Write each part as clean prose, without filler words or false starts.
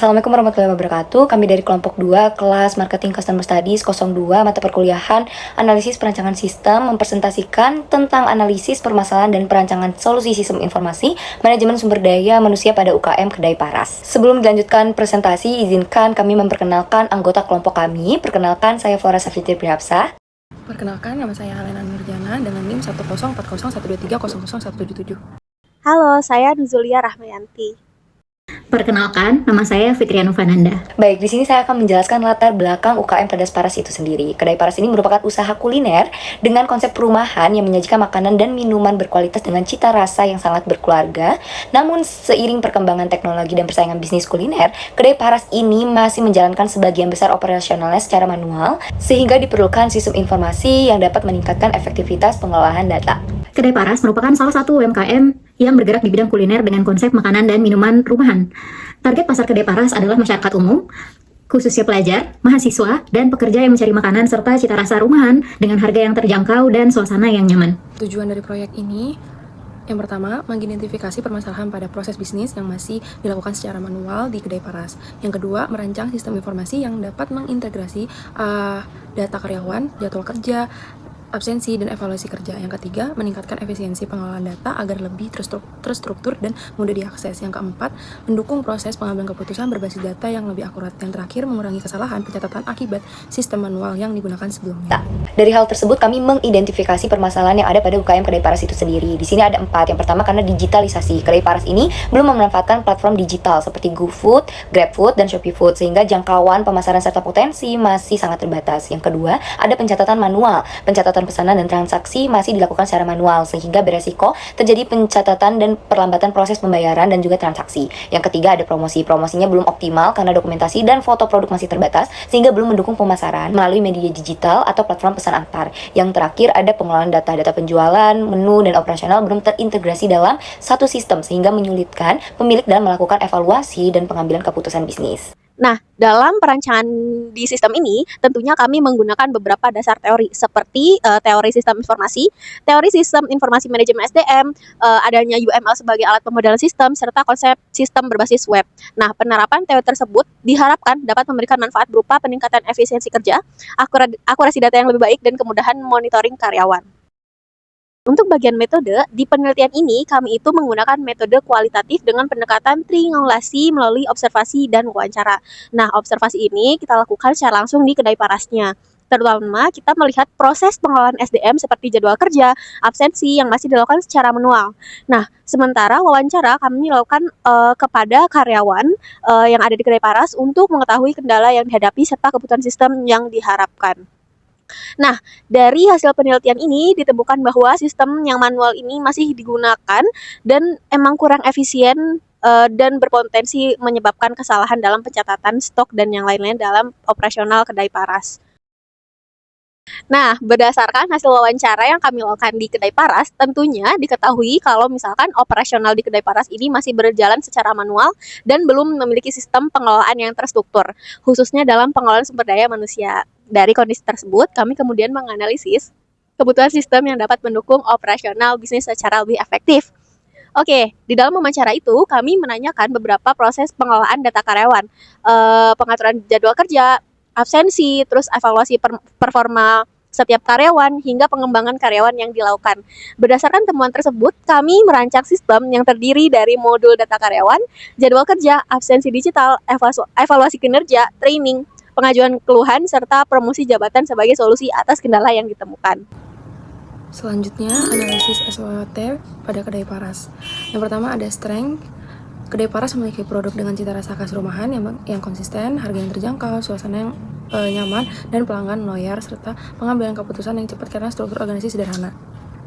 Assalamualaikum warahmatullahi wabarakatuh. Kami dari kelompok 2, kelas Marketing Customer Studies 02, mata perkuliahan Analisis Perancangan Sistem, mempresentasikan tentang analisis permasalahan dan perancangan solusi sistem informasi, manajemen sumber daya manusia pada UKM Kedai Paras. Sebelum dilanjutkan presentasi, izinkan kami memperkenalkan anggota kelompok kami. Perkenalkan, saya Flora Safitri Prihapsah. Perkenalkan, nama saya Alena Nurjana dengan NIM 1040123010177. Halo, saya Nuzulia Rahmayanti. Perkenalkan, nama saya Fitriana Vananda. Baik, di sini saya akan menjelaskan latar belakang UKM Kedai Paras itu sendiri. Kedai Paras ini merupakan usaha kuliner dengan konsep perumahan yang menyajikan makanan dan minuman berkualitas dengan cita rasa yang sangat berkeluarga. Namun, seiring perkembangan teknologi dan persaingan bisnis kuliner, Kedai Paras ini masih menjalankan sebagian besar operasionalnya secara manual, sehingga diperlukan sistem informasi yang dapat meningkatkan efektivitas pengelolaan data. Kedai Paras merupakan salah satu UMKM yang bergerak di bidang kuliner dengan konsep makanan dan minuman rumahan. Target pasar Kedai Paras adalah masyarakat umum, khususnya pelajar, mahasiswa, dan pekerja yang mencari makanan serta cita rasa rumahan dengan harga yang terjangkau dan suasana yang nyaman. Tujuan dari proyek ini, yang pertama, mengidentifikasi permasalahan pada proses bisnis yang masih dilakukan secara manual di Kedai Paras. Yang kedua, merancang sistem informasi yang dapat mengintegrasi data karyawan, jadwal kerja, absensi, dan evaluasi kerja. Yang ketiga, meningkatkan efisiensi pengelolaan data agar lebih terstruktur dan mudah diakses. Yang keempat, mendukung proses pengambilan keputusan berbasis data yang lebih akurat. Yang terakhir, mengurangi kesalahan pencatatan akibat sistem manual yang digunakan sebelumnya. Dari hal tersebut, kami mengidentifikasi permasalahan yang ada pada UKM Kedai Paras itu sendiri. Di sini ada 4. Yang pertama, karena digitalisasi. Kedai Paras ini belum memanfaatkan platform digital seperti GoFood, GrabFood, dan ShopeeFood, sehingga jangkauan pemasaran serta potensi masih sangat terbatas. Yang kedua, ada pencatatan manual. Pencatatan pesanan dan transaksi masih dilakukan secara manual, sehingga beresiko terjadi pencatatan dan perlambatan proses pembayaran dan juga transaksi. Yang ketiga, ada promosi. Promosinya belum optimal karena dokumentasi dan foto produk masih terbatas, sehingga belum mendukung pemasaran melalui media digital atau platform pesan antar. Yang terakhir, ada pengelolaan data penjualan, menu, dan operasional belum terintegrasi dalam satu sistem, sehingga menyulitkan pemilik dalam melakukan evaluasi dan pengambilan keputusan bisnis. Nah, dalam perancangan di sistem ini, tentunya kami menggunakan beberapa dasar teori, seperti teori sistem informasi manajemen SDM, adanya UML sebagai alat pemodelan sistem, serta konsep sistem berbasis web. Nah, penerapan teori tersebut diharapkan dapat memberikan manfaat berupa peningkatan efisiensi kerja, akurasi data yang lebih baik, dan kemudahan monitoring karyawan. Untuk bagian metode, di penelitian ini kami itu menggunakan metode kualitatif dengan pendekatan triangulasi melalui observasi dan wawancara. Nah, observasi ini kita lakukan secara langsung di Kedai Parasnya. Terutama kita melihat proses pengelolaan SDM seperti jadwal kerja, absensi yang masih dilakukan secara manual. Nah, sementara wawancara kami lakukan kepada karyawan yang ada di Kedai Paras untuk mengetahui kendala yang dihadapi serta kebutuhan sistem yang diharapkan. Nah, dari hasil penelitian ini ditemukan bahwa sistem yang manual ini masih digunakan dan emang kurang efisien dan berpotensi menyebabkan kesalahan dalam pencatatan stok dan yang lain-lain dalam operasional Kedai Paras. Nah, berdasarkan hasil wawancara yang kami lakukan di Kedai Paras, tentunya diketahui kalau misalkan operasional di Kedai Paras ini masih berjalan secara manual dan belum memiliki sistem pengelolaan yang terstruktur, khususnya dalam pengelolaan sumber daya manusia. Dari kondisi tersebut, kami kemudian menganalisis kebutuhan sistem yang dapat mendukung operasional bisnis secara lebih efektif. Oke, di dalam wawancara itu kami menanyakan beberapa proses pengelolaan data karyawan, pengaturan jadwal kerja, absensi, terus evaluasi performa setiap karyawan, hingga pengembangan karyawan yang dilakukan. Berdasarkan temuan tersebut, kami merancang sistem yang terdiri dari modul data karyawan, jadwal kerja, absensi digital, evaluasi kinerja, training, pengajuan keluhan, serta promosi jabatan sebagai solusi atas kendala yang ditemukan. Selanjutnya, analisis SWOT pada Kedai Paras. Yang pertama ada strength. Kedai Paras memiliki produk dengan cita rasa khas rumahan yang konsisten, harga yang terjangkau, suasana yang nyaman, dan pelanggan loyal, serta pengambilan keputusan yang cepat karena struktur organisasi sederhana.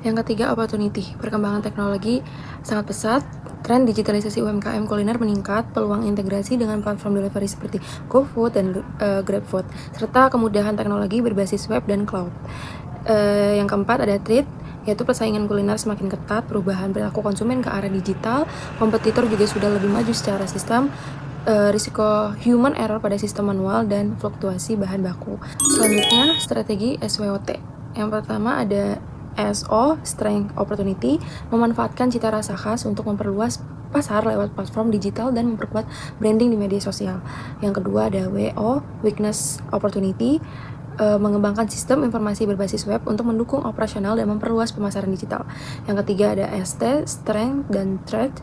Yang ketiga, opportunity. Perkembangan teknologi sangat pesat, tren digitalisasi UMKM kuliner meningkat, peluang integrasi dengan platform delivery seperti GoFood dan GrabFood, serta kemudahan teknologi berbasis web dan cloud. Yang keempat, ada threat, yaitu persaingan kuliner semakin ketat, perubahan perilaku konsumen ke arah digital, kompetitor juga sudah lebih maju secara sistem, risiko human error pada sistem manual, dan fluktuasi bahan baku. Selanjutnya, strategi SWOT. Yang pertama ada SO, Strength Opportunity, memanfaatkan cita rasa khas untuk memperluas pasar lewat platform digital dan memperkuat branding di media sosial. Yang kedua ada WO, Weakness Opportunity, mengembangkan sistem informasi berbasis web untuk mendukung operasional dan memperluas pemasaran digital. Yang ketiga ada ST, Strength dan Threat,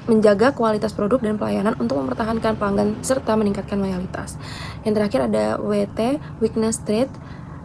menjaga kualitas produk dan pelayanan untuk mempertahankan pelanggan serta meningkatkan loyalitas. Yang terakhir ada WT, Weakness Threat,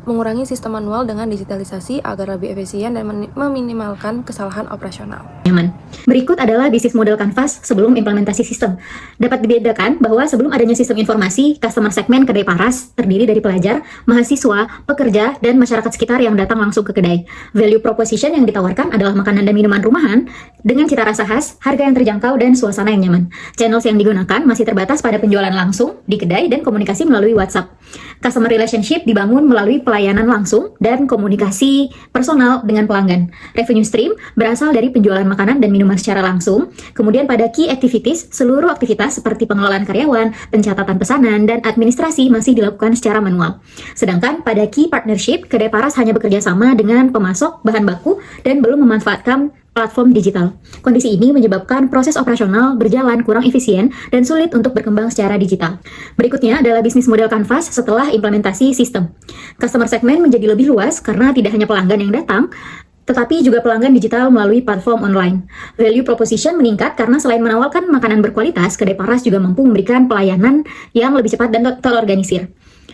mengurangi sistem manual dengan digitalisasi agar lebih efisien dan meminimalkan kesalahan operasional. Nyaman. Berikut adalah bisnis model Canvas sebelum implementasi sistem. Dapat dibedakan bahwa sebelum adanya sistem informasi, customer segmen kedai paras terdiri dari pelajar, mahasiswa, pekerja, dan masyarakat sekitar yang datang langsung ke kedai. Value proposition yang ditawarkan adalah makanan dan minuman rumahan dengan cita rasa khas, harga yang terjangkau, dan suasana yang nyaman. Channels yang digunakan masih terbatas pada penjualan langsung di kedai dan komunikasi melalui WhatsApp. Customer relationship dibangun melalui pelayanan langsung dan komunikasi personal dengan pelanggan. Revenue stream berasal dari penjualan makanan dan minuman secara langsung. Kemudian pada key activities, seluruh aktivitas seperti pengelolaan karyawan, pencatatan pesanan, dan administrasi masih dilakukan secara manual. Sedangkan pada key partnership, kedai paras hanya bekerja sama dengan pemasok bahan baku dan belum memanfaatkan platform digital. Kondisi ini menyebabkan proses operasional berjalan kurang efisien dan sulit untuk berkembang secara digital. Berikutnya adalah bisnis model Canvas setelah implementasi sistem. Customer segment menjadi lebih luas karena tidak hanya pelanggan yang datang, tetapi juga pelanggan digital melalui platform online. Value proposition meningkat karena selain menawarkan makanan berkualitas, kedai paras juga mampu memberikan pelayanan yang lebih cepat dan terorganisir.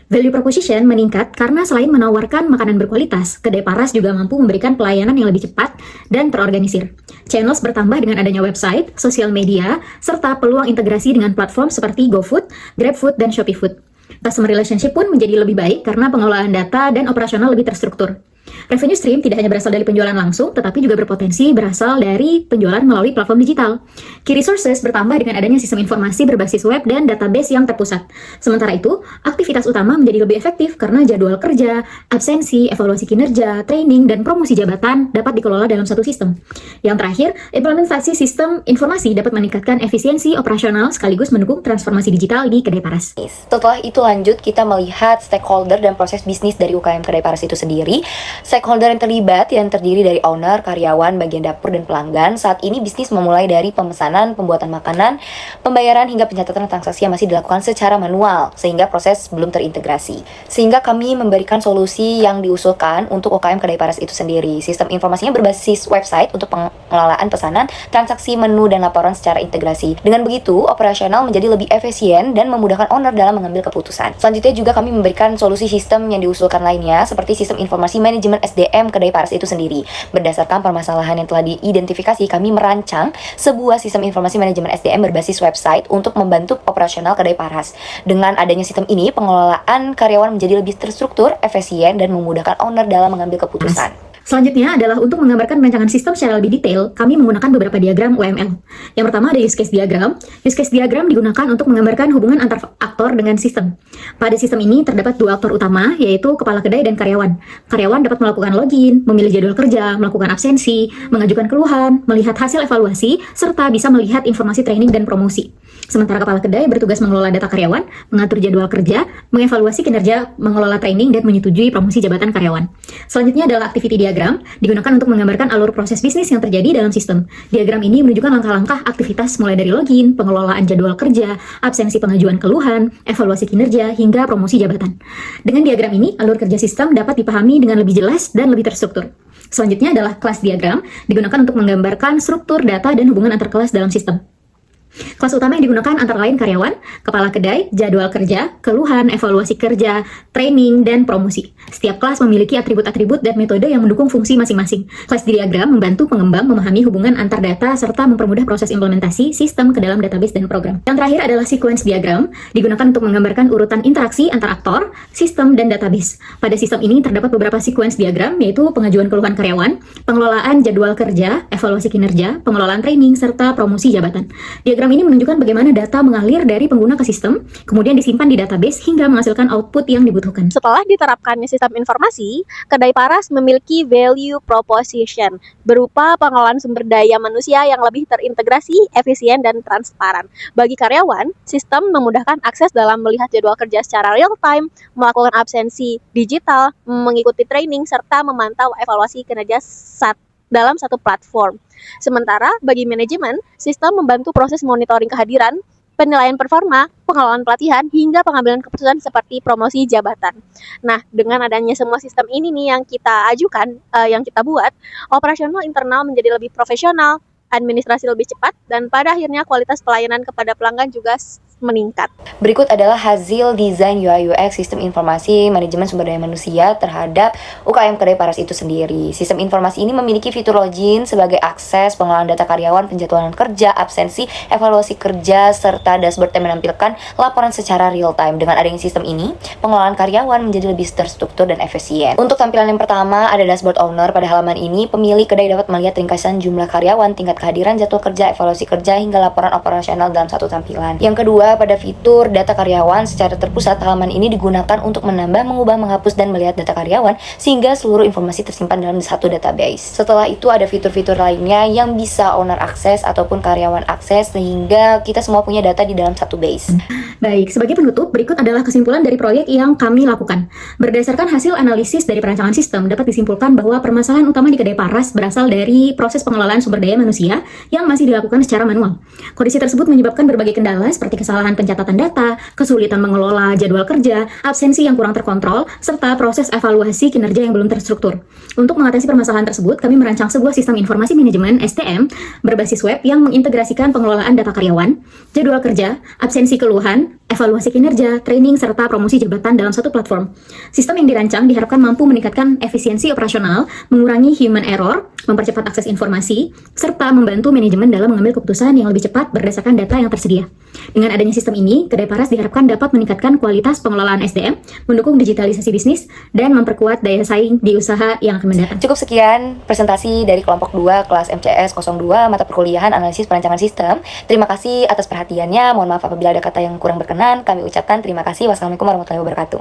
Value proposition meningkat karena selain menawarkan makanan berkualitas, kedai paras juga mampu memberikan pelayanan yang lebih cepat dan terorganisir. Channels bertambah dengan adanya website, sosial media, serta peluang integrasi dengan platform seperti GoFood, GrabFood, dan ShopeeFood. Customer relationship pun menjadi lebih baik karena pengelolaan data dan operasional lebih terstruktur. Revenue stream tidak hanya berasal dari penjualan langsung, tetapi juga berpotensi berasal dari penjualan melalui platform digital. Key resources bertambah dengan adanya sistem informasi berbasis web dan database yang terpusat. Sementara itu, aktivitas utama menjadi lebih efektif karena jadwal kerja, absensi, evaluasi kinerja, training, dan promosi jabatan dapat dikelola dalam satu sistem. Yang terakhir, implementasi sistem informasi dapat meningkatkan efisiensi operasional sekaligus mendukung transformasi digital di kedai paras. Setelah itu lanjut kita melihat stakeholder dan proses bisnis dari UKM kedai paras itu sendiri. Stakeholder yang terlibat yang terdiri dari owner, karyawan, bagian dapur, dan pelanggan. Saat ini bisnis memulai dari pemesanan, pembuatan makanan, pembayaran, hingga pencatatan transaksi yang masih dilakukan secara manual, sehingga proses belum terintegrasi. Sehingga kami memberikan solusi yang diusulkan untuk UKM kedai paras itu sendiri. Sistem informasinya berbasis website untuk pengelolaan pesanan, transaksi, menu, dan laporan secara integrasi. Dengan begitu, operasional menjadi lebih efisien dan memudahkan owner dalam mengambil keputusan. Selanjutnya juga kami memberikan solusi sistem yang diusulkan lainnya, seperti sistem informasi manajemen SDM kedai paras itu sendiri. Berdasarkan permasalahan yang telah diidentifikasi, kami merancang sebuah sistem informasi manajemen SDM berbasis website untuk membantu operasional kedai paras. Dengan adanya sistem ini, pengelolaan karyawan menjadi lebih terstruktur, efisien, dan memudahkan owner dalam mengambil keputusan. Selanjutnya adalah untuk menggambarkan rancangan sistem secara lebih detail, kami menggunakan beberapa diagram UML. Yang pertama ada use case diagram. Use case diagram digunakan untuk menggambarkan hubungan antar aktor dengan sistem. Pada sistem ini terdapat dua aktor utama, yaitu kepala kedai dan karyawan. Karyawan dapat melakukan login, memilih jadwal kerja, melakukan absensi, mengajukan keluhan, melihat hasil evaluasi, serta bisa melihat informasi training dan promosi. Sementara kepala kedai bertugas mengelola data karyawan, mengatur jadwal kerja, mengevaluasi kinerja, mengelola training, dan menyetujui promosi jabatan karyawan. Selanjutnya adalah activity diagram, digunakan untuk menggambarkan alur proses bisnis yang terjadi dalam sistem. Diagram ini menunjukkan langkah-langkah aktivitas mulai dari login, pengelolaan jadwal kerja, absensi pengajuan keluhan, evaluasi kinerja, hingga promosi jabatan. Dengan diagram ini, alur kerja sistem dapat dipahami dengan lebih jelas dan lebih terstruktur. Selanjutnya adalah kelas diagram, digunakan untuk menggambarkan struktur data dan hubungan antar kelas dalam sistem. Kelas utama yang digunakan antara lain karyawan, kepala kedai, jadwal kerja, keluhan, evaluasi kerja, training, dan promosi. Setiap kelas memiliki atribut-atribut dan metode yang mendukung fungsi masing-masing. Kelas diagram membantu pengembang memahami hubungan antar data serta mempermudah proses implementasi sistem ke dalam database dan program. Yang terakhir adalah sequence diagram, digunakan untuk menggambarkan urutan interaksi antar aktor, sistem, dan database. Pada sistem ini terdapat beberapa sequence diagram, yaitu pengajuan keluhan karyawan, pengelolaan jadwal kerja, evaluasi kinerja, pengelolaan training, serta promosi jabatan. Diagram ini menunjukkan bagaimana data mengalir dari pengguna ke sistem, kemudian disimpan di database hingga menghasilkan output yang dibutuhkan. Setelah diterapkannya sistem informasi, kedai paras memiliki value proposition berupa pengelolaan sumber daya manusia yang lebih terintegrasi, efisien, dan transparan. Bagi karyawan, sistem memudahkan akses dalam melihat jadwal kerja secara real time, melakukan absensi digital, mengikuti training, serta memantau evaluasi kinerja saat dalam satu platform. Sementara bagi manajemen, sistem membantu proses monitoring kehadiran, penilaian performa, pengelolaan pelatihan, hingga pengambilan keputusan seperti promosi jabatan. Nah, dengan adanya semua sistem ini nih yang kita ajukan, yang kita buat, operasional internal menjadi lebih profesional, administrasi lebih cepat, dan pada akhirnya kualitas pelayanan kepada pelanggan juga meningkat. Berikut adalah hasil desain UI UX sistem informasi manajemen sumber daya manusia terhadap UKM Kedai Paras itu sendiri. Sistem informasi ini memiliki fitur login sebagai akses, pengelolaan data karyawan, penjadwalan kerja, absensi, evaluasi kerja, serta dashboard yang menampilkan laporan secara real time. Dengan adanya sistem ini, pengelolaan karyawan menjadi lebih terstruktur dan efisien. Untuk tampilan yang pertama, ada dashboard owner. Pada halaman ini, pemilik kedai dapat melihat ringkasan jumlah karyawan, tingkat kehadiran, jadwal kerja, evaluasi kerja, hingga laporan operasional dalam satu tampilan. Yang kedua, pada fitur data karyawan secara terpusat, halaman ini digunakan untuk menambah, mengubah, menghapus, dan melihat data karyawan sehingga seluruh informasi tersimpan dalam satu database. Setelah itu ada fitur-fitur lainnya yang bisa owner akses ataupun karyawan akses sehingga kita semua punya data di dalam satu base. Baik, sebagai penutup, berikut adalah kesimpulan dari proyek yang kami lakukan. Berdasarkan hasil analisis dari perancangan sistem, dapat disimpulkan bahwa permasalahan utama di Kedai Paras berasal dari proses pengelolaan sumber daya manusia yang masih dilakukan secara manual. Kondisi tersebut menyebabkan berbagai kendala seperti kesalahan pencatatan data, kesulitan mengelola jadwal kerja, absensi yang kurang terkontrol, serta proses evaluasi kinerja yang belum terstruktur. Untuk mengatasi permasalahan tersebut, kami merancang sebuah sistem informasi manajemen STM berbasis web yang mengintegrasikan pengelolaan data karyawan, jadwal kerja, absensi keluhan, evaluasi kinerja, training, serta promosi jabatan dalam satu platform. Sistem yang dirancang diharapkan mampu meningkatkan efisiensi operasional, mengurangi human error, mempercepat akses informasi, serta membantu manajemen dalam mengambil keputusan yang lebih cepat berdasarkan data yang tersedia. Dengan adanya sistem ini, Kedai Paras diharapkan dapat meningkatkan kualitas pengelolaan SDM, mendukung digitalisasi bisnis, dan memperkuat daya saing di usaha yang akan mendatang. Cukup sekian presentasi dari kelompok 2 kelas MCS 02 mata perkuliahan analisis perancangan sistem. Terima kasih atas perhatiannya. Mohon maaf apabila ada kata yang kurang berkenan. Kami ucapkan terima kasih. Wassalamualaikum warahmatullahi wabarakatuh.